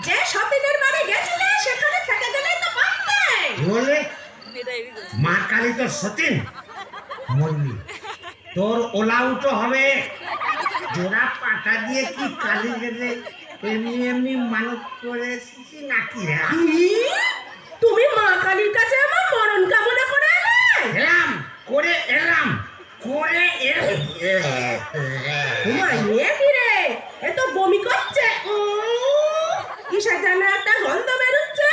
যে শপিংয়ের বাড়ি গেছিলে সেখানে থেকে গেলেই তো পারতে বলে মা কালী তো সতীন মরবি, তোর ওলাউটো হবে। জোড়া পাটা দিয়ে কি কালী গেলে এমনি এমনি মানত করে এসেছি নাকি রে? তুমি মা কালীর কাছে আমার মরণ কামনা করে এলাম করে এলাম করে এ তো বমি করছে, কিসের যেন একটা গন্ধ বেরোচ্ছে।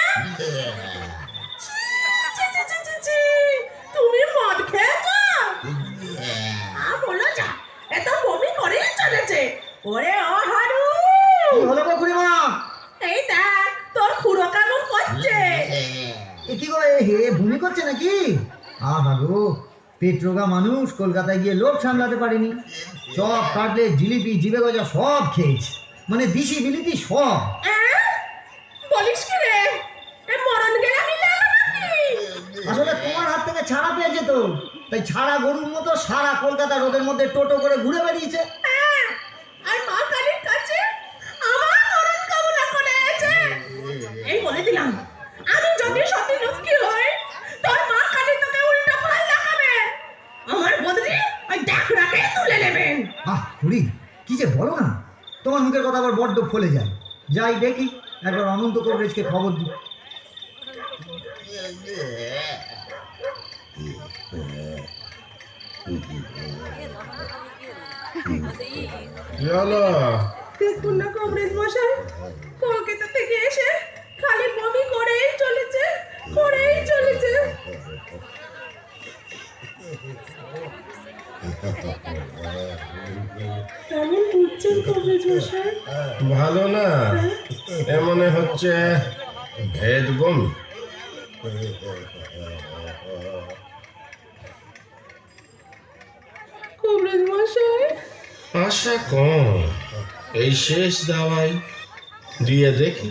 তুমি মদ খেয়েছো? বলো যা, এ তো বমি করেই চলেছে। ওরে ও হারু, হলো গো খুড়িমা? এই দেখ তোর খুড়ো কেমন করছে। এ কি করে হে ভূমি করছে নাকি? আহা গো, পেট্রোগা মানুষ কলকাতায় গিয়ে লোক সামলাতে পারেনি। চপ কাটলেট জিলিপি জিবে গজা সব খেয়েছে, মানে দিশি বিলিতি সব। বলিস কি রে, এ মরণ গেলা মিলে গেল নাকি? আসলে তোমার হাত থেকে ছাড়া পেয়েছে তো, তাই ছাড়া গরুর মতো সারা কলকাতা রোদের মধ্যে টোটো করে ঘুরে বেরিয়েছে। আর মা কালীর কাছে আমার মরণ কামনা করেছে। এই বলে দিলাম, আমি যদি সতী লক্ষ্মী হই, তোর মা কালী তোকে উল্টো ফল লাগাবে। আমার বদলে ওই ডাকরাকে তুলে নেবেন। খুড়ি কি যে বলো না, তোমার মুখের কথা আবার বড্ড ফলে যায়। যাই দেখি, একবার অনন্ত কবরেজকে খবর দিই। দেখুন না কবরেজ মশাই, কলকাতা থেকে এসে খালি বমি করেই চলেছে, করেই চলেছে। কেমন বুঝছেন কবরেজ মশাই? ভালো না, এমনে হচ্ছে ভেদ বমি। কবরেজ মশাই, আশা কম, এই শেষ দাওয়াই দিয়ে দেখি।